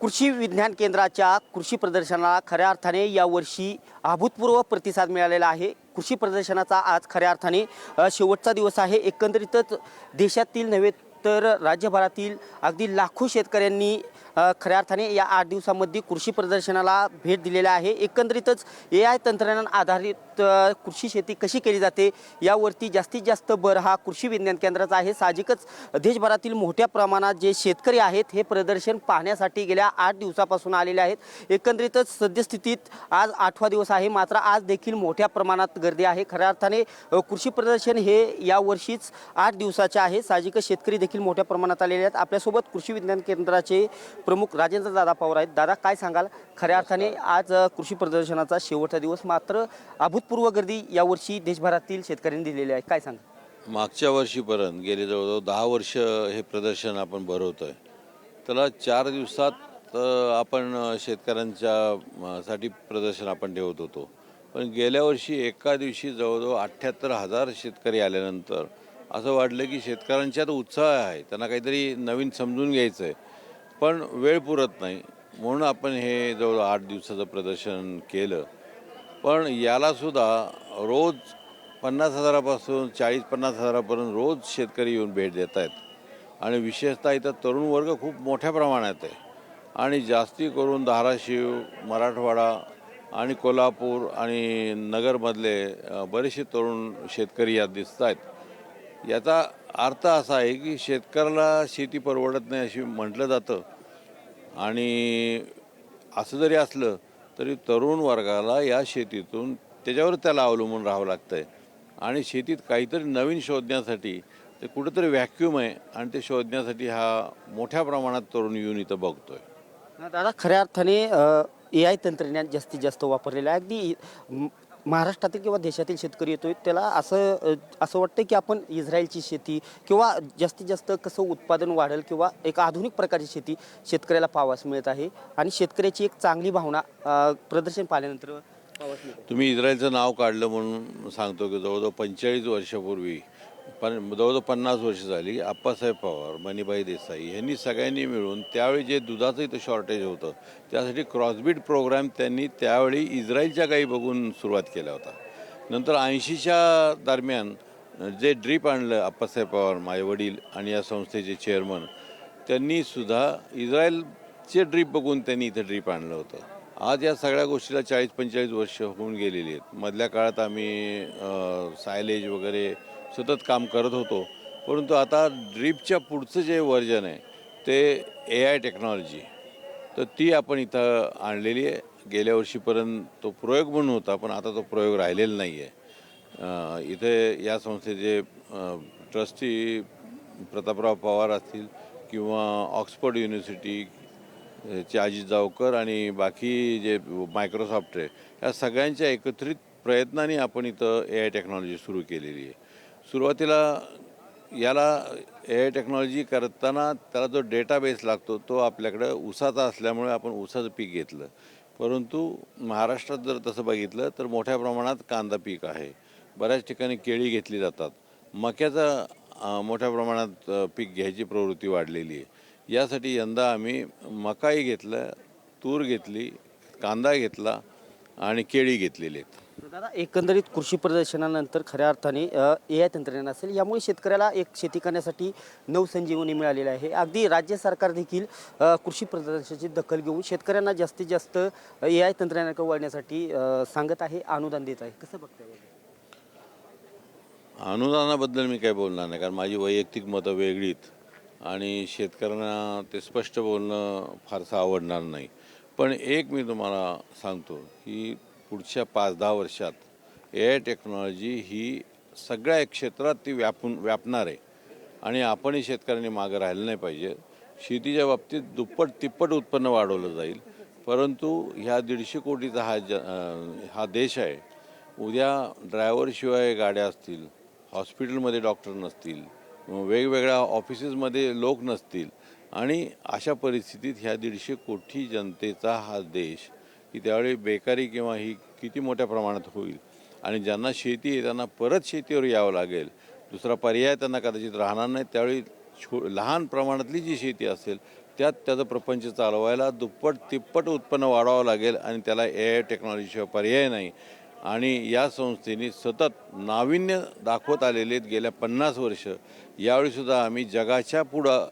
कृषी विज्ञान केंद्राच्या कृषी प्रदर्शनाला खऱ्या अर्थाने यावर्षी अभूतपूर्व प्रतिसाद मिळालेला आहे। कृषी प्रदर्शनाचा आज खऱ्या अर्थाने शेवटचा दिवस आहे। एकंदरीतच देशातील नव्हे तर राज्यभरातील अगदी लाखो शेतकऱ्यांनी खऱ्या अर्थाने या 8 दिवसांमध्ये कृषी प्रदर्शनाला भेट दिलेली आहे। एकंदरीतच AI तंत्रज्ञान आधारित कृषी शेती कशी केली जाते यावरती जास्तीत जास्त भर हा कृषी विज्ञान केंद्राचा आहे। साहजिकच देशभरातील मोठ्या प्रमाणात जे शेतकरी आहेत हे प्रदर्शन पाहण्यासाठी गेल्या 8 दिवसापासून आलेले आहेत। एकंदरीतच सद्यस्थितीत आज 8वा दिवस आहे, मात्र आज देखील मोठ्या प्रमाणात गर्दी आहे। खऱ्या अर्थाने कृषी प्रदर्शन हे यावर्षीच 8 दिवसाचे आहे। साहजिकच शेतकरी देखील मोठ्या प्रमाणात आलेले आहेत। आपल्यासोबत कृषी विज्ञान केंद्राचे प्रमुख राजेंद्र दादा पवार आहेत। दादा, काय सांगाल? खऱ्या अर्थाने आज कृषी प्रदर्शनाचा शेवटचा दिवस, मात्र अभूतपूर्व गर्दी यावर्षी देशभरातील शेतकऱ्यांनी दिलेली आहे, काय सांगा? मागच्या वर्षीपर्यंत गेले जवळजवळ 10 वर्ष हे प्रदर्शन आपण भरवतोय। त्याला 4 दिवसात आपण शेतकऱ्यांच्या साठी प्रदर्शन आपण ठेवत होतो, पण गेल्या वर्षी एका दिवशी जवळजवळ 78,000 शेतकरी आल्यानंतर असं वाटलं की शेतकऱ्यांच्यात उत्साह आहे, त्यांना काहीतरी नवीन समजून घ्यायचं आहे, पण वेळ पुरत नाही, म्हणून आपण हे जवळ 8 दिवसाचं प्रदर्शन केलं। पण यालासुद्धा रोज 50,000पासून 40-50,000पर्यंत रोज शेतकरी येऊन भेट देत आहेत। आणि विशेषतः इथं तरुण वर्ग खूप मोठ्या प्रमाणात आहे आणि जास्ती करून धाराशिव, मराठवाडा आणि कोल्हापूर आणि नगरमधले बरेचसे तरुण शेतकरी यात दिसत आहेत। याचा अर्थ असा आहे की शेतकऱ्याला शेती परवडत नाही अशी म्हटलं जातं, आणि असं जरी असलं तरी तरुण वर्गाला या शेतीतून त्याच्यावर त्याला अवलंबून राहावं लागतं आहे आणि शेतीत काहीतरी नवीन शोधण्यासाठी ते कुठंतरी व्हॅक्यूम आहे आणि ते शोधण्यासाठी हा मोठ्या प्रमाणात तरुण येऊन इथं बघतोय। दादा, खऱ्या अर्थाने AI तंत्रज्ञान जास्तीत जास्त वापरलेलं आहे। अगदी महाराष्ट्रातील किंवा देशातील शेतकरी येतोय त्याला असं वाटतं की आपण इस्रायलची शेती किंवा जास्तीत जास्त कसं उत्पादन वाढेल किंवा एक आधुनिक प्रकारची शेती शेतकऱ्याला पाहावयास मिळत आहे आणि शेतकऱ्याची एक चांगली भावना प्रदर्शन पाहिल्यानंतर पाहावयास मिळते। तुम्ही इस्रायलचं नाव काढलं म्हणून सांगतो की जवळजवळ 45 वर्षापूर्वी, जवळजवळ 50 वर्ष झाली, आप्पासाहेब पवार, मणिभाई देसाई यांनी सगळ्यांनी मिळून त्यावेळी जे दुधाचं इथं शॉर्टेज होतं त्यासाठी क्रॉसबीट प्रोग्राम त्यांनी त्यावेळी इस्रायलच्या गायी बघून सुरुवात केला होता। नंतर 80च्या दरम्यान जे ड्रीप आणलं आप्पासाहेब पवार, माझे वडील आणि या संस्थेचे चेअरमन, त्यांनीसुद्धा इस्रायलचे ड्रीप बघून त्यांनी इथं ड्रीप आणलं होतं। आज या सगळ्या गोष्टीला 40-45 वर्ष होऊन गेलेली आहेत। मधल्या काळात आम्ही सायलेज वगैरे सतत काम करत होतो, परंतु आता ड्रीपच्या पुढचं जे व्हर्जन आहे ते AI टेक्नॉलॉजी, तर ती आपण इथं आणलेली आहे। गेल्या वर्षीपर्यंत तो प्रयोग म्हणून होता, पण आता तो प्रयोग राहिलेला नाही आहे। इथे या संस्थेचे ट्रस्टी प्रतापराव पवार असतील किंवा ऑक्सफर्ड युनिव्हर्सिटी चे अजित जावकर आणि बाकी जे मायक्रोसॉफ्ट आहे, या सगळ्यांच्या एकत्रित प्रयत्नांनी आपण इथं AI टेक्नॉलॉजी सुरू केलेली आहे। सुरुवातीला याला AI टेक्नॉलॉजी करताना त्याला जो डेटाबेस लागतो तो आपल्याकडं ऊसाचा असल्यामुळे आपण ऊसाचं पीक घेतलं, परंतु महाराष्ट्रात जर तसं बघितलं तर मोठ्या प्रमाणात कांदा पीक आहे, बऱ्याच ठिकाणी केळी घेतली जातात, मक्याचा मोठ्या प्रमाणात पीक घ्यायची प्रवृत्ती वाढलेली आहे। यासाठी यंदा आम्ही मकाई घेतलं, तूर घेतली, कांदा घेतला आणि केळी घेतलेली आहेत। दादा, एकंदरीत कृषी प्रदर्शनानंतर खऱ्या अर्थाने AI तंत्रज्ञान असेल यामुळे शेतकऱ्याला एक शेती करण्यासाठी नवसंजीवनी मिळालेली आहे। अगदी राज्य सरकार देखील कृषी प्रदर्शनाची दखल घेऊन शेतकऱ्यांना जास्तीत जास्त AI तंत्रज्ञानाकडे वळण्यासाठी सांगत आहे, अनुदान देत आहे, कसं बघताय? अनुदानाबद्दल मी काय बोलणार नाही, कारण माझी वैयक्तिक मतं वेगळीत आणि शेतकऱ्यांना ते स्पष्ट बोलणं फारसं आवडणार नाही। पण एक मी तुम्हाला सांगतो की पुढच्या 5-10 वर्षात AI टेक्नॉलॉजी ही सगळ्या क्षेत्रात ती व्यापणार आहे आणि आपणही शेतकऱ्यांनी मागं राहिलं नाही पाहिजे। शेतीच्या बाबतीत दुप्पट-तिप्पट उत्पन्न वाढवलं जाईल, परंतु ह्या 150 कोटीचा हा देश आहे। उद्या ड्रायव्हरशिवाय गाड्या असतील, हॉस्पिटलमध्ये डॉक्टर नसतील, वेगवेगळ्या ऑफिसेसमध्ये लोक नसतील आणि अशा परिस्थितीत ह्या 150 कोटी जनतेचा हा देश की त्यावेळी बेकारी किंवा ही किती मोठ्या प्रमाणात होईल आणि ज्यांना शेती आहे त्यांना परत शेतीवर यावं लागेल, दुसरा पर्याय त्यांना कदाचित राहणार नाही। त्यावेळी लहान प्रमाणातली जी शेती असेल त्यात त्याचं प्रपंच चालवायला दुप्पट तिप्पट उत्पन्न वाढवावं लागेल आणि त्याला AI टेक्नॉलॉजीशिवाय पर्याय नाही. आणि या संस्थेने सतत नाविन्य दाखवत आलेले आहेत गेल्या 50 वर्ष. यावेळीसुद्धा आम्ही जगाच्या पुढं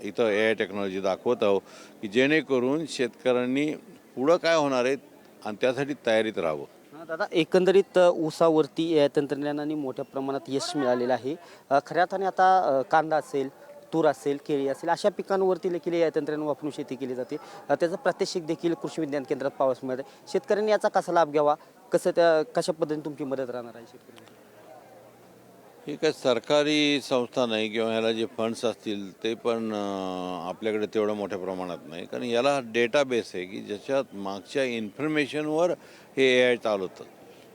इथं AI टेक्नॉलॉजी दाखवत आहोत की जेणेकरून शेतकऱ्यांनी पुढं काय होणार आहेत आणि त्यासाठी तयारीत राहावं. दादा, एकंदरीत ऊसावरती या तंत्रज्ञानाने मोठ्या प्रमाणात यश मिळालेलं आहे. खऱ्या अर्थाने आता कांदा असेल, तूर असेल, केळी असेल अशा पिकांवरती देखील या तंत्रज्ञान वापरून शेती केली जाते. त्याचं प्रात्यक्षिक देखील कृषी विज्ञान केंद्रात पाहावयास मिळते. शेतकऱ्यांनी याचा कसा लाभ घ्यावा, कशा पद्धतीने तुमची मदत राहणार आहे शेतकऱ्यांना? ही काय सरकारी संस्था नाही किंवा ह्याला जे फंड्स असतील ते पण आपल्याकडे तेवढं मोठ्या प्रमाणात नाही. कारण याला डेटाबेस आहे की ज्याच्यात मागच्या इन्फॉर्मेशनवर हे AI चालवतं.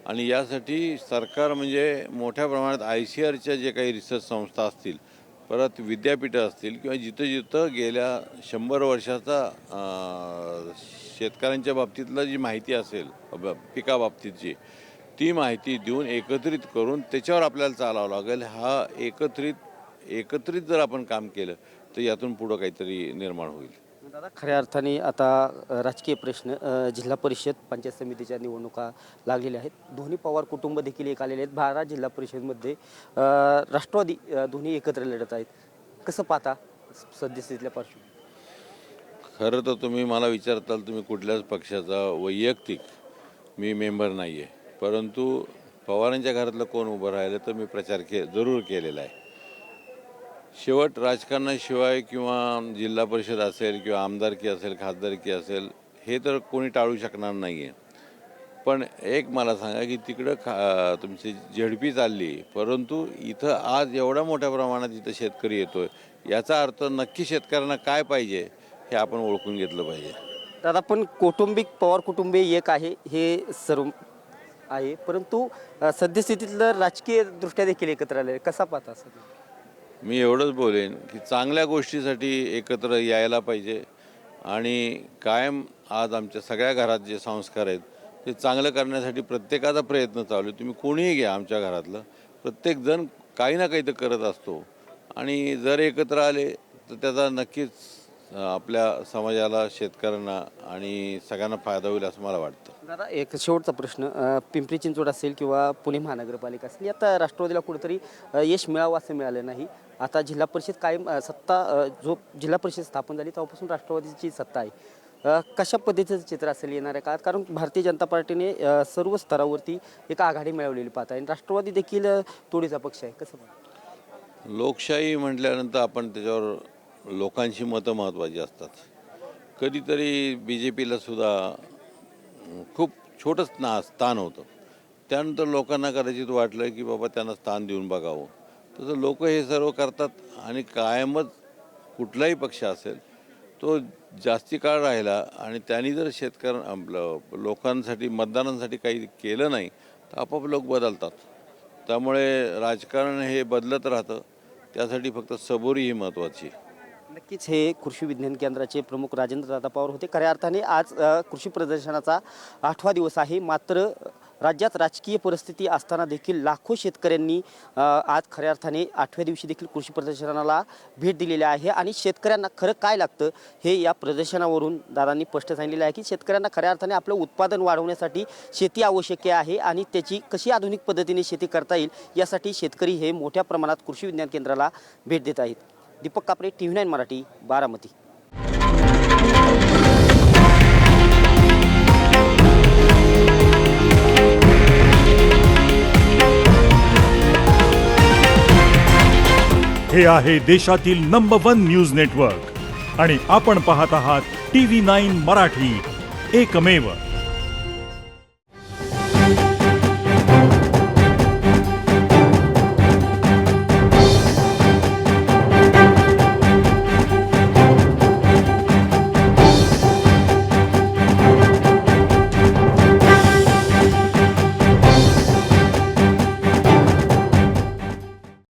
आणि यासाठी सरकार म्हणजे मोठ्या प्रमाणात ICRच्या जे काही रिसर्च संस्था असतील, परत विद्यापीठं असतील किंवा जिथं जिथं गेल्या 100 वर्षाचा शेतकऱ्यांच्या बाबतीतलं जी माहिती असेल पिकाबाबतीतची, ती माहिती देऊन एकत्रित करून त्याच्यावर आपल्याला चालावं लागेल. हा एकत्रित जर आपण काम केलं तर यातून पुढं काहीतरी निर्माण होईल. दादा, खऱ्या अर्थाने आता राजकीय प्रश्न, जिल्हा परिषद पंचायत समितीच्या निवडणुका लागलेल्या आहेत. दोन्ही पवार कुटुंब देखील एक आलेले आहेत. 12 जिल्हा परिषदमध्ये राष्ट्रवादी दोन्ही एकत्र लढत आहेत. कसं पाहता सद्यस्थितीतल्या पार्श्वभूमीवर? खरं तर तुम्ही मला विचारताल तुम्ही कुठल्याच पक्षाचा वैयक्तिक मी मेंबर नाही आहे, परंतु पवारांच्या घरातलं कोण उभं राहिलं तर मी प्रचार जरूर केलेला आहे. शेवट राजकारणाशिवाय किंवा जिल्हा परिषद असेल किंवा आमदारकी असेल, खासदारकी असेल, हे तर कोणी टाळू शकणार नाही आहे. पण एक मला सांगा की तिकडं तुमची झेडपी चालली, परंतु इथं आज एवढ्या मोठ्या प्रमाणात इथं शेतकरी येतोय, याचा अर्थ नक्की शेतकऱ्यांना काय पाहिजे हे आपण ओळखून घेतलं पाहिजे. दादा, पण कौटुंबिक पवार कुटुंबे एक आहे हे सर्व आहे, परंतु सद्यस्थितीतलं राजकीय दृष्ट्या देखील एकत्र आले. कसा पाहता सध्या? मी एवढंच बोलेन की चांगल्या गोष्टीसाठी एकत्र यायला पाहिजे. आणि कायम आज आमच्या सगळ्या घरात जे संस्कार आहेत ते चांगलं करण्यासाठी प्रत्येकाचा प्रयत्न चालू आहे. तुम्ही कोणीही घ्या आमच्या घरातलं, प्रत्येकजण काही ना काही तर करत असतो. आणि जर एकत्र आले तर त्याचा नक्कीच आपल्या समाजाला, शेतकऱ्यांना आणि सगळ्यांना फायदा होईल असं मला वाटतं. दादा, एक शेवटचा प्रश्न, पिंपरी चिंचवड असेल किंवा पुणे महानगरपालिका असेल, आता राष्ट्रवादीला कुठेतरी यश मिळावं असं मिळालं नाही. आता जिल्हा परिषद कायम सत्ता, जो जिल्हा परिषद स्थापन झाली तेव्हापासून राष्ट्रवादीची सत्ता आहे. कशा पद्धतीचं चित्र असेल येणाऱ्या काळात? कारण भारतीय जनता पार्टीने सर्व स्तरावरती एक आघाडी मिळवलेली पाहत आहे. राष्ट्रवादी देखील तोडीचा पक्ष आहे. कसं पाहता? लोकशाही म्हटल्यानंतर आपण त्याच्यावर लोकांची मतं महत्त्वाची असतात. कधीतरी BJPला सुद्धा खूप छोटं स्थान होतं, त्यानंतर लोकांना कदाचित वाटलं की बाबा त्यांना स्थान देऊन बघावं. तसं लोक हे सर्व करतात आणि कायमच कुठलाही पक्ष असेल तो जास्ती काळ राहिला आणि त्यांनी जर लोकांसाठी मतदारांसाठी काही केलं नाही तर आपोआप लोक बदलतात. त्यामुळे राजकारण हे बदलत राहतं, त्यासाठी फक्त सबुरी ही महत्त्वाची. नक्कीच हे कृषी विज्ञान केंद्राचे प्रमुख राजेंद्र दादा पवार होते. खऱ्या अर्थाने आज कृषी प्रदर्शनाचा 8वा दिवस आहे. मात्र राज्यात राजकीय परिस्थिती असताना देखील लाखो शेतकऱ्यांनी आज खऱ्या अर्थाने 8व्या दिवशी देखील कृषी प्रदर्शनाला भेट दिलेली आहे. आणि शेतकऱ्यांना खरं काय लागतं हे या प्रदर्शनावरून दादांनी स्पष्ट सांगितलेलं आहे की शेतकऱ्यांना खऱ्या अर्थाने आपलं उत्पादन वाढवण्यासाठी शेती आवश्यक आहे आणि त्याची कशी आधुनिक पद्धतीने शेती करता येईल यासाठी शेतकरी हे मोठ्या प्रमाणात कृषी विज्ञान केंद्राला भेट देत आहेत. दीपक कापरे, TV9 मराठी, बारामती. हे आहे देशातील नंबर 1 न्यूज नेटवर्क आणि आपण पाहत आहात TV9 मराठी, एकमेव.